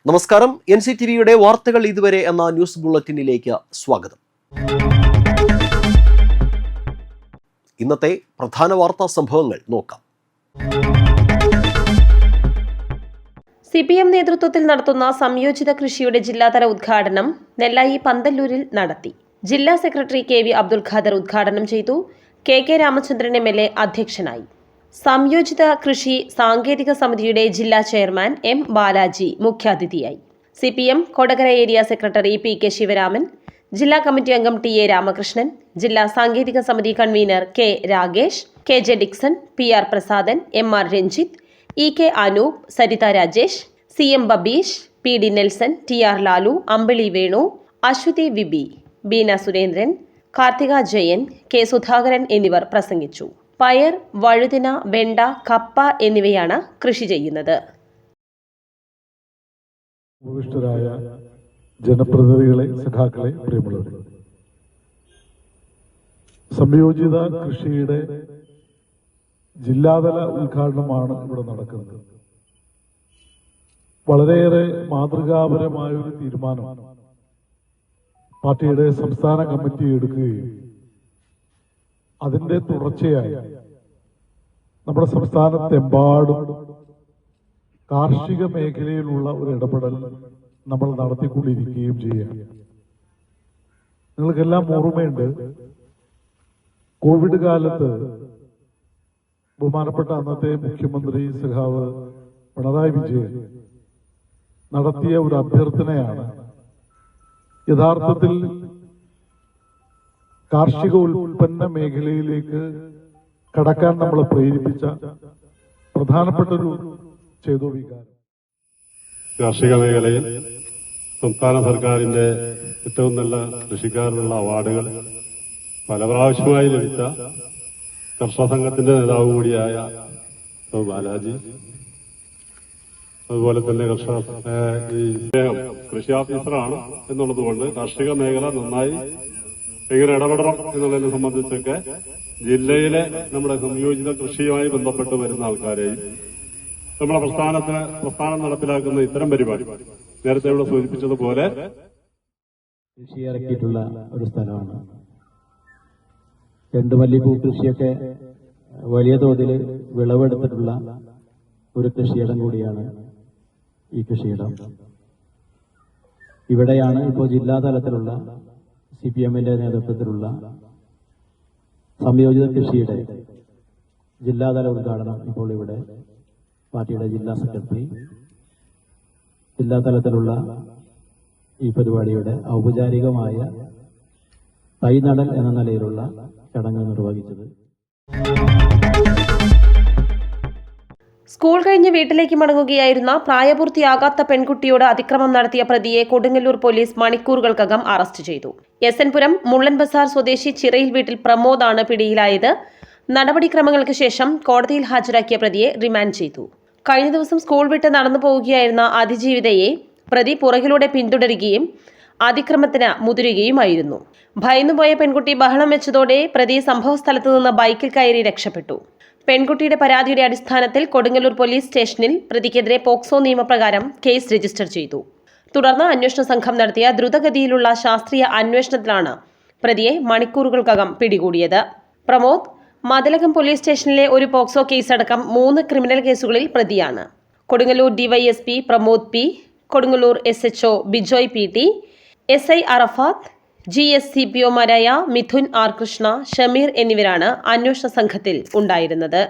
നമസ്കാരം. NCTVയുടെ വാർത്തകൾ ഇതുവരെ എന്ന ന്യൂസ് ബുള്ളറ്റിനിലേക്ക് സ്വാഗതം. ഇന്നത്തെ പ്രധാന വാർത്താ സംഭവങ്ങൾ നോക്കാം. CPM നേതൃത്വത്തിൽ നടത്തുന്ന സംയോജിത കൃഷിയുടെ ജില്ലാതല ഉദ്ഘാടനം നെല്ലായി പന്തല്ലൂരിൽ നടത്തി. ജില്ലാ സെക്രട്ടറി KV അബ്ദുൽ ഖാദർ ഉദ്ഘാടനം ചെയ്തു. KK രാമചന്ദ്രൻ MLA അധ്യക്ഷനായി. സംയോജിത കൃഷി സാങ്കേതിക സമിതിയുടെ ജില്ലാ ചെയർമാൻ M ബാലാജി മുഖ്യാതിഥിയായി. CPM Kodakara area secretary PK Sivaraman, ജില്ലാ കമ്മിറ്റി അംഗം TA രാമകൃഷ്ണൻ, ജില്ലാ സാങ്കേതിക സമിതി convener K Rajesh, KJ Dixon, PR Prasadan, MR Ranjith, EK Anoop, Saritha Rajesh, CM Babeesh, PD Nelson, TR Lalu, Ambili Venu, Aswathy Vibi, Beena Surendran, Karthika Jayan, K Sudhakaran എന്നിവർ പ്രസംഗിച്ചു. പയർ, വഴുതിന, വെണ്ട, കപ്പ എന്നിവയാണ് കൃഷി ചെയ്യുന്നത്. ഉപവിഷ്ടരായ ജനപ്രതിനിധികളെ, സഖാക്കളെ, പ്രിയമുള്ളവരെ, സംയോജിത കൃഷിയുടെ ജില്ലാതല ഉദ്ഘാടനമാണ് ഇവിടെ നടക്കുന്നത്. വളരെയേറെ മാതൃകാപരമായ ഒരു തീരുമാനം പാർട്ടിയുടെ സംസ്ഥാന കമ്മിറ്റി എടുക്കുകയും അതിന്റെ തുടർച്ചയായി നമ്മുടെ സംസ്ഥാനത്തെമ്പാടും കാർഷിക മേഖലയിലുള്ള ഒരു ഇടപെടൽ നമ്മൾ നടത്തിക്കൊണ്ടിരിക്കുകയും ചെയ്യുകയാണ്. നിങ്ങൾക്കെല്ലാം ഓർമ്മയുണ്ട്, കോവിഡ് കാലത്ത് ബഹുമാനപ്പെട്ട അന്നത്തെ മുഖ്യമന്ത്രി സഖാവ് പിണറായി വിജയൻ നടത്തിയ ഒരു അഭ്യർത്ഥനയാണ് യഥാർത്ഥത്തിൽ കാർഷിക ഉൽപ്പന്ന മേഖലയിലേക്ക് കടക്കാൻ നമ്മളെ പ്രേരിപ്പിച്ച പ്രധാനപ്പെട്ട ഒരു ചേതോവികാരം. കാർഷിക മേഖലയിൽ സംസ്ഥാന സർക്കാരിന്റെ ഏറ്റവും നല്ല കൃഷിക്കാരനുള്ള അവാർഡുകൾ പല പ്രാവശ്യമായി ലഭിച്ച കർഷക സംഘത്തിന്റെ നേതാവ് കൂടിയായ ബാലാജി, അതുപോലെ തന്നെ കൃഷി ഓഫീസറാണ് എന്നുള്ളതുകൊണ്ട് കാർഷിക മേഖല നന്നായി എങ്ങനെ ഇടപെടണം എന്നുള്ളതിനെ സംബന്ധിച്ചൊക്കെ ജില്ലയിലെ നമ്മുടെ സംയോജിത കൃഷിയുമായി ബന്ധപ്പെട്ട് വരുന്ന ആൾക്കാരെയും നമ്മുടെ പ്രസ്ഥാനം നടപ്പിലാക്കുന്ന ഇത്തരം പരിപാടി നേരത്തെ ഇവിടെ സൂചിപ്പിച്ചതുപോലെ കൃഷി ഇറക്കിയിട്ടുള്ള ഒരു സ്ഥലമാണ്. ചെണ്ടുമല്ലിപ്പൂ കൃഷിയൊക്കെ വലിയ തോതിൽ വിളവെടുത്തിട്ടുള്ള ഒരു കൃഷിയിടം കൂടിയാണ് ഈ കൃഷിയിടം. ഇവിടെയാണ് ഇപ്പോൾ ജില്ലാതലത്തിലുള്ള CPMന്റെ നേതൃത്വത്തിലുള്ള സംയോജിത കൃഷിയുടെ ജില്ലാതല ഉദ്ഘാടനം ഇപ്പോൾ ഇവിടെ പാർട്ടിയുടെ ജില്ലാ സെക്രട്ടറി ജില്ലാതലത്തിലുള്ള ഈ പരിപാടിയുടെ ഔപചാരികമായ തൈനടൽ എന്ന നിലയിലുള്ള ചടങ്ങ് നിർവഹിച്ചത്. സ്കൂൾ കഴിഞ്ഞ് വീട്ടിലേക്ക് മടങ്ങുകയായിരുന്ന പ്രായപൂർത്തിയാകാത്ത പെൺകുട്ടിയോട് അതിക്രമം നടത്തിയ പ്രതിയെ കൊടുങ്ങല്ലൂർ പോലീസ് മണിക്കൂറുകൾക്കകം അറസ്റ്റ് ചെയ്തു. SN പുരം മുള്ളൻ ബസാർ സ്വദേശി ചിറയിൽ വീട്ടിൽ പ്രമോദാണ് പിടിയിലായത്. നടപടിക്രമങ്ങൾക്ക് ശേഷം കോടതിയിൽ ഹാജരാക്കിയ പ്രതിയെ റിമാൻഡ് ചെയ്തു. കഴിഞ്ഞ ദിവസം സ്കൂൾ വിട്ട് നടന്നു പോവുകയായിരുന്ന അതിജീവിതയെ പ്രതി പുറകിലൂടെ പിന്തുടരുകയും അതിക്രമത്തിന് മുതിരുകയുമായിരുന്നു. ഭയന്നുപോയ പെൺകുട്ടി ബഹളം വെച്ചതോടെ പ്രതി സംഭവസ്ഥലത്ത് നിന്ന് ബൈക്കിൽ കയറി രക്ഷപ്പെട്ടു. പെൺകുട്ടിയുടെ പരാതിയുടെ അടിസ്ഥാനത്തിൽ കൊടുങ്ങല്ലൂർ പോലീസ് സ്റ്റേഷനിൽ പ്രതിക്കെതിരെ പോക്സോ നിയമപ്രകാരം കേസ് രജിസ്റ്റർ ചെയ്തു. തുടർന്ന് അന്വേഷണ സംഘം നടത്തിയ ദ്രുതഗതിയിലുള്ള ശാസ്ത്രീയ അന്വേഷണത്തിലാണ് പ്രതിയെ മണിക്കൂറുകൾക്കകം പിടികൂടിയത്. പ്രമോദ് മതിലകം പോലീസ് സ്റ്റേഷനിലെ ഒരു പോക്സോ കേസടക്കം 3 ക്രിമിനൽ കേസുകളിൽ പ്രതിയാണ്. Kodungallur DYSP Pramod P, Kodungallur SHO Bijoy PT, SI അറഫാത്ത്, GSCPOമാരായ Mithun R Krishna, Shameer എന്നിവരാണ് അന്വേഷണ സംഘത്തിൽ ഉണ്ടായിരുന്നത്.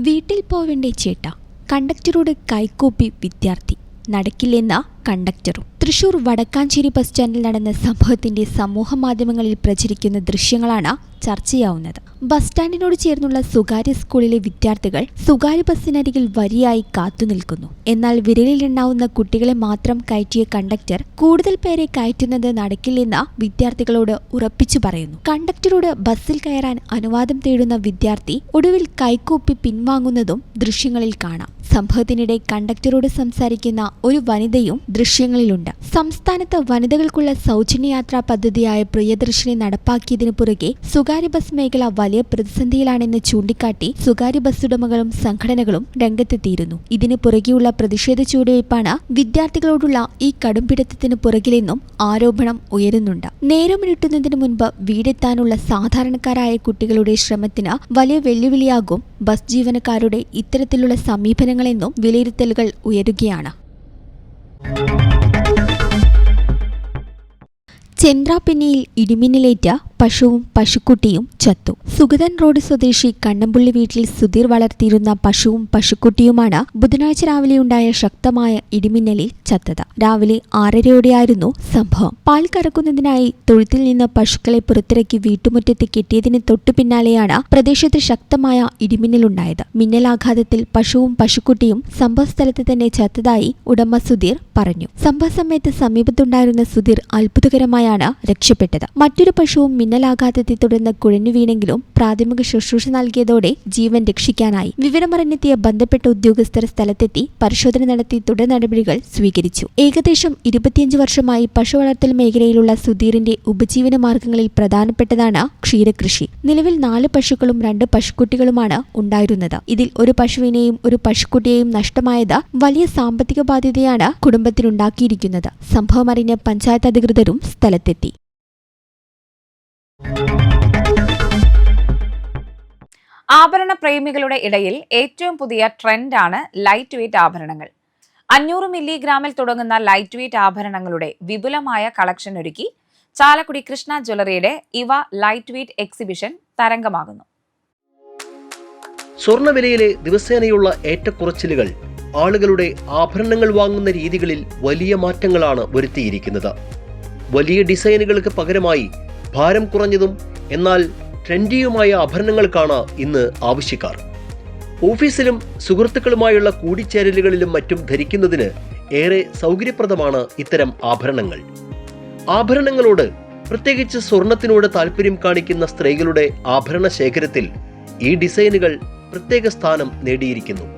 വീട്ടിൽ പോവേണ്ടേ ചേട്ടാ, കണ്ടക്ടറോട് കൈകൂപ്പി വിദ്യാർത്ഥി. നടക്കില്ലെന്ന കണ്ടക്ടറും. തൃശൂർ വടക്കാഞ്ചേരി ബസ് സ്റ്റാൻഡിൽ നടന്ന സംഭവത്തിന്റെ സമൂഹ മാധ്യമങ്ങളിൽ പ്രചരിക്കുന്ന ദൃശ്യങ്ങളാണ് ചർച്ചയാവുന്നത്. ബസ് സ്റ്റാൻഡിനോട് ചേർന്നുള്ള സ്വകാര്യ സ്കൂളിലെ വിദ്യാർത്ഥികൾ സ്വകാര്യ ബസ്സിനരികിൽ വരിയായി കാത്തുനിൽക്കുന്നു. എന്നാൽ വിരലിലെണ്ണാവുന്ന കുട്ടികളെ മാത്രം കയറ്റിയ കണ്ടക്ടർ കൂടുതൽ പേരെ കയറ്റുന്നത് നടക്കില്ലെന്ന് വിദ്യാർത്ഥികളോട് ഉറപ്പിച്ചു പറയുന്നു. കണ്ടക്ടറോട് ബസ്സിൽ കയറാൻ അനുവാദം തേടുന്ന വിദ്യാർത്ഥി ഒടുവിൽ കൈകൂപ്പി പിൻവാങ്ങുന്നതും ദൃശ്യങ്ങളിൽ കാണാം. സംഭവത്തിനിടെ കണ്ടക്ടറോട് സംസാരിക്കുന്ന ഒരു വനിതയും ദൃശ്യങ്ങളിലുണ്ട്. സംസ്ഥാനത്ത് വനിതകൾക്കുള്ള സൗജന്യയാത്രാ പദ്ധതിയായ പ്രിയദർശിനി നടപ്പാക്കിയതിനു പുറകെ സ്വകാര്യ ബസ് മേഖല വലിയ പ്രതിസന്ധിയിലാണെന്ന് ചൂണ്ടിക്കാട്ടി സ്വകാര്യ ബസ് ഉടമകളും സംഘടനകളും രംഗത്തെത്തിയിരുന്നു. ഇതിനു പുറകെയുള്ള പ്രതിഷേധ ചുവടുവയ്പ്പാണ് വിദ്യാർത്ഥികളോടുള്ള ഈ കടുംപിടുത്തത്തിന് പുറകിലെന്നും ആരോപണം ഉയരുന്നുണ്ട്. നേരമിരുട്ടുന്നതിന് മുൻപ് വീടെത്താനുള്ള സാധാരണക്കാരായ കുട്ടികളുടെ ശ്രമത്തിന് വലിയ വെല്ലുവിളിയാകും ബസ് ജീവനക്കാരുടെ ഇത്തരത്തിലുള്ള സമീപനങ്ങളെന്നും വിലയിരുത്തലുകൾ ഉയരുകയാണ്. ചെന്ത്രാപിന്നിയിൽ ഇടിമിന്നലേറ്റ പശുവും പശുക്കുട്ടിയും ചത്തു. സുഗതൻ റോഡ് സ്വദേശി കണ്ണമ്പുള്ളി വീട്ടിൽ സുധീർ വളർത്തിയിരുന്ന പശുവും പശുക്കുട്ടിയുമാണ് ബുധനാഴ്ച രാവിലെയുണ്ടായ ശക്തമായ ഇടിമിന്നലിൽ ചത്തത്. രാവിലെ 6:30യോടെയായിരുന്നു സംഭവം. പാൽ കറക്കുന്നതിനായി തൊഴുത്തിൽ നിന്ന് പശുക്കളെ പുറത്തിറക്കി വീട്ടുമുറ്റത്ത് കെട്ടിയതിന് തൊട്ടു പിന്നാലെയാണ് പ്രദേശത്ത് ശക്തമായ ഇടിമിന്നലുണ്ടായത്. മിന്നലാഘാതത്തിൽ പശുവും പശുക്കുട്ടിയും സംഭവസ്ഥലത്ത് തന്നെ ചത്തതായി ഉടമ സുധീർ പറഞ്ഞു. സംഭവ സമയത്ത് സമീപത്തുണ്ടായിരുന്ന സുധീർ അത്ഭുതകരമായാണ് രക്ഷപ്പെട്ടത്. മറ്റൊരു പശുവും മിന്നലാഘാതത്തെ തുടർന്ന് കുഴഞ്ഞു വീണെങ്കിലും പ്രാഥമിക ശുശ്രൂഷ നൽകിയതോടെ ജീവൻ രക്ഷിക്കാനായി. വിവരമറിഞ്ഞെത്തിയ ബന്ധപ്പെട്ട ഉദ്യോഗസ്ഥർ സ്ഥലത്തെത്തി പരിശോധന നടത്തി തുടർ നടപടികൾ സ്വീകരിച്ചു. ഏകദേശം 25 വർഷമായി പശു വളർത്തൽ മേഖലയിലുള്ള സുധീറിന്റെ ഉപജീവന മാർഗങ്ങളിൽ പ്രധാനപ്പെട്ടതാണ് ക്ഷീരകൃഷി. നിലവിൽ 4 പശുക്കളും 2 പശുക്കുട്ടികളുമാണ് ഉണ്ടായിരുന്നത്. ഇതിൽ ഒരു പശുവിനെയും ഒരു പശുക്കുട്ടിയെയും നഷ്ടമായത് വലിയ സാമ്പത്തിക ബാധ്യതയാണ് കുടുംബത്തിനുണ്ടാക്കിയിരിക്കുന്നത്. സംഭവമറിഞ്ഞ് പഞ്ചായത്ത് അധികൃതരും സ്ഥലത്തെത്തി. ആഭരണ പ്രേമികളുടെ ഇടയിൽ ഏറ്റവും പുതിയ ട്രെൻഡാണ് ലൈറ്റ് വെയ്റ്റ് ആഭരണങ്ങൾ. 500 മില്ലിഗ്രാമിൽ തുടങ്ങുന്ന ലൈറ്റ് വെയ്റ്റ് ആഭരണങ്ങളുടെ വിപുലമായ കളക്ഷൻ ഒരുക്കി ചാലക്കുടി കൃഷ്ണ ജ്വല്ലറിയുടെ ഇവ ലൈറ്റ് വെയ്റ്റ് എക്സിബിഷൻ തരംഗമാകുന്നു. സ്വർണ്ണവിലയിലെ ദിവസേനയുള്ള ഏറ്റക്കുറച്ചിലുകൾ ആളുകളുടെ ആഭരണങ്ങൾ വാങ്ങുന്ന രീതികളിൽ വലിയ മാറ്റങ്ങളാണ് വരുത്തിയിരിക്കുന്നത്. വലിയ ഡിസൈനുകൾക്ക് പകരമായി ഭാരം കുറഞ്ഞതും എന്നാൽ ട്രെൻഡിയുമായ ആഭരണങ്ങൾക്കാണ് ഇന്ന് ആവശ്യക്കാർ. ഓഫീസിലും സുഹൃത്തുക്കളുമായുള്ള കൂടിച്ചേരലുകളിലും മറ്റും ധരിക്കുന്നതിന് ഏറെ സൗകര്യപ്രദമാണ് ഇത്തരം ആഭരണങ്ങൾ. ആഭരണങ്ങളോട്, പ്രത്യേകിച്ച് സ്വർണത്തിനോട് താല്പര്യം കാണിക്കുന്ന സ്ത്രീകളുടെ ആഭരണ ശേഖരത്തിൽ ഈ ഡിസൈനുകൾ പ്രത്യേക സ്ഥാനം നേടിയിരിക്കുന്നു.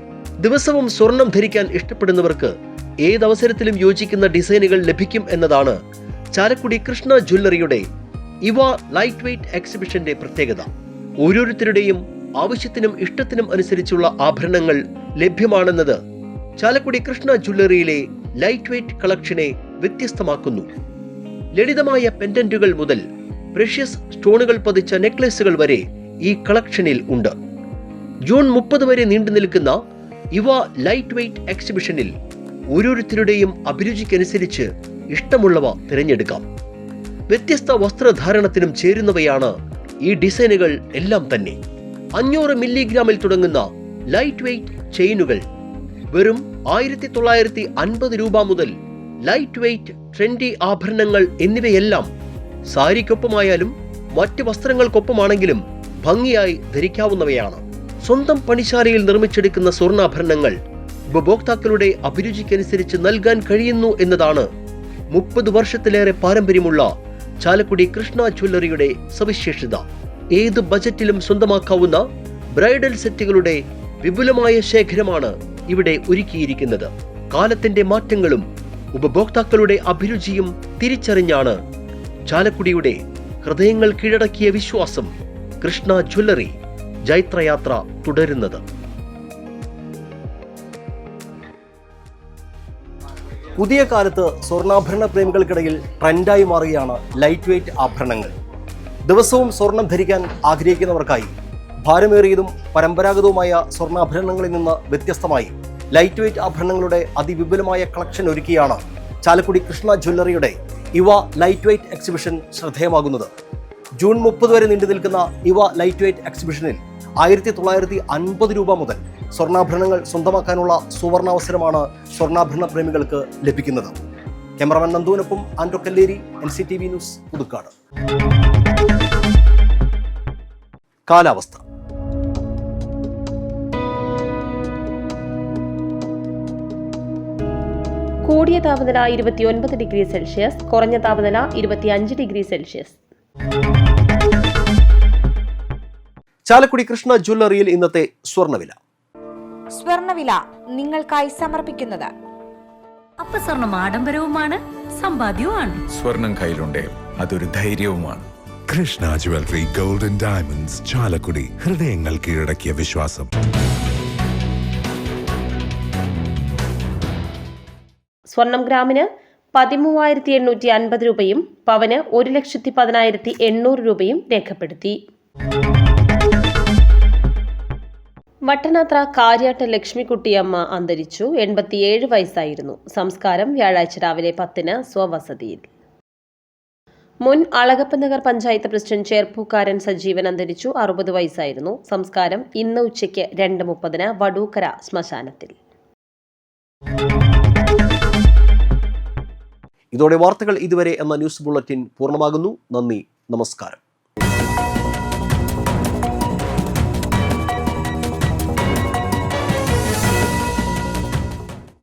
ദിവസവും സ്വർണം ധരിക്കാൻ ഇഷ്ടപ്പെടുന്നവർക്ക് ഏതവസരത്തിലും യോജിക്കുന്ന ഡിസൈനുകൾ ലഭിക്കും എന്നതാണ് ചാലക്കുടി കൃഷ്ണ ജ്വല്ലറിയുടെ ഇവ ലൈറ്റ് വെയ്റ്റ് എക്സിബിഷന്റെ പ്രത്യേകത. ഓരോരുത്തരുടെയും ആവശ്യത്തിനും ഇഷ്ടത്തിനും അനുസരിച്ചുള്ള ആഭരണങ്ങൾ ലഭ്യമാണെന്നത് ചാലക്കുടി കൃഷ്ണ ജ്വല്ലറിയിലെ ലൈറ്റ് വെയ്റ്റ് കളക്ഷനെ വ്യത്യസ്തമാക്കുന്നു. ലളിതമായ പെൻഡന്റുകൾ മുതൽ പ്രഷ്യസ് സ്റ്റോണുകൾ പതിച്ച നെക്ലേസുകൾ വരെ ഈ കളക്ഷനിൽ ഉണ്ട്. ജൂൺ 30 വരെ നീണ്ടു നിൽക്കുന്ന ഇവ ലൈറ്റ് വെയ്റ്റ് എക്സിബിഷനിൽ ഓരോരുത്തരുടെയും അഭിരുചിക്കനുസരിച്ച് ഇഷ്ടമുള്ളവ തിരഞ്ഞെടുക്കാം. വ്യത്യസ്ത വസ്ത്രധാരണത്തിനും ചേരുന്നവയാണ് ഈ ഡിസൈനുകൾ എല്ലാം തന്നെ. 500 മില്ലിഗ്രാമിൽ തുടങ്ങുന്ന ലൈറ്റ് വെയ്റ്റ് ചെയിനുകൾ വെറും 1950 രൂപ മുതൽ ലൈറ്റ് വെയ്റ്റ് ട്രെൻഡി ആഭരണങ്ങൾ എന്നിവയെല്ലാം സാരിക്കൊപ്പമായാലും മറ്റ് വസ്ത്രങ്ങൾക്കൊപ്പമാണെങ്കിലും ഭംഗിയായി ധരിക്കാവുന്നവയാണ്. സ്വന്തം പണിശാലയിൽ നിർമ്മിച്ചെടുക്കുന്ന സ്വർണ്ണാഭരണങ്ങൾ ഉപഭോക്താക്കളുടെ അഭിരുചിക്കനുസരിച്ച് നൽകാൻ കഴിയുന്നു എന്നതാണ് 30 വർഷത്തിലേറെ പാരമ്പര്യമുള്ള ചാലക്കുടി കൃഷ്ണ ജ്വല്ലറിയുടെ സവിശേഷത. ഏത് ബജറ്റിലും സ്വന്തമാക്കാവുന്ന ബ്രൈഡൽ സെറ്റുകളുടെ വിപുലമായ ശേഖരമാണ് ഇവിടെ ഒരുക്കിയിരിക്കുന്നത്. കാലത്തിന്റെ മാറ്റങ്ങളും ഉപഭോക്താക്കളുടെ അഭിരുചിയും തിരിച്ചറിഞ്ഞാണ് ചാലക്കുടിയുടെ ഹൃദയങ്ങൾ കീഴടക്കിയ വിശ്വാസം കൃഷ്ണ ജ്വല്ലറി ജൈത്രയാത്ര തുടരുന്നത്. പുതിയ കാലത്ത് സ്വർണ്ണാഭരണ പ്രേമികൾക്കിടയിൽ ട്രെൻഡായി മാറുകയാണ് ലൈറ്റ് വെയ്റ്റ് ആഭരണങ്ങൾ. ദിവസവും സ്വർണം ധരിക്കാൻ ആഗ്രഹിക്കുന്നവർക്കായി ഭാരമേറിയതും പരമ്പരാഗതവുമായ സ്വർണ്ണാഭരണങ്ങളിൽ നിന്ന് വ്യത്യസ്തമായി ലൈറ്റ് വെയ്റ്റ് ആഭരണങ്ങളുടെ അതിവിപുലമായ കളക്ഷൻ ഒരുക്കിയാണ് ചാലക്കുടി കൃഷ്ണ ജ്വല്ലറിയുടെ ഇവ ലൈറ്റ് വെയ്റ്റ് എക്സിബിഷൻ ശ്രദ്ധേയമാകുന്നത്. ജൂൺ 30 വരെ നീണ്ടു നിൽക്കുന്ന ഇവ ലൈറ്റ് വെയ്റ്റ് എക്സിബിഷനിൽ 1950 രൂപ മുതൽ സ്വർണ്ണാഭരണങ്ങൾ സ്വന്തമാക്കാനുള്ള സുവർണാവസരമാണ് സ്വർണ്ണാഭരണ പ്രേമികൾക്ക് ലഭിക്കുന്നത്. ക്യാമറമാൻ നന്ദുവിനൊപ്പം ആൻഡ്രോ കല്ലേരി, NCTV ന്യൂസ്, പുതുക്കാട്. കാലാവസ്ഥ. കൂടിയ താപനില 29 ഡിഗ്രി സെൽഷ്യസ്, കുറഞ്ഞ താപനില 25 ഡിഗ്രി സെൽഷ്യസ്. ചാലക്കുടി കൃഷ്ണ ജ്വല്ലറിയിൽ ഇന്നത്തെ സ്വർണ്ണവില നിങ്ങൾക്കായി സമർപ്പിക്കുന്നത് അപ്പൊ സ്വർണം ആഡംബരവുമാണ് സമ്പാദ്യവുമാണ്. സ്വർണം കയ്യിലുണ്ടേ അതൊരു ധൈര്യവുമാണ്. Krishna jewellery golden diamonds, Chalakudy. ഹൃദയങ്ങൾ കീഴടക്കിയ വിശ്വാസം. സ്വർണം ഗ്രാമിന് 13,850 രൂപയും പവന് 1,10,800 രൂപയും രേഖപ്പെടുത്തി. വട്ടനാത്ര കാര്യാട്ട് ലക്ഷ്മിക്കുട്ടിയമ്മ അന്തരിച്ചു. 87 വയസ്സായിരുന്നു. സംസ്കാരം വ്യാഴാഴ്ച രാവിലെ 10-ന് സ്വവസതിയിൽ. മുൻ അളഗപ്പനഗർ പഞ്ചായത്ത് പ്രസിഡന്റ് ചേർപ്പൂക്കാരൻ സജീവൻ അന്തരിച്ചു. 60 വയസ്സായിരുന്നു. സംസ്കാരം ഇന്ന് ഉച്ചയ്ക്ക് 2:30-ന് വടൂക്കര ശ്മശാനത്തിൽ. ഇതോടെ വാർത്തകൾ ഇതുവരെ എന്ന ന്യൂസ് ബുള്ളറ്റിൻ പൂർണ്ണമാകുന്നു. നന്ദി, നമസ്കാരം.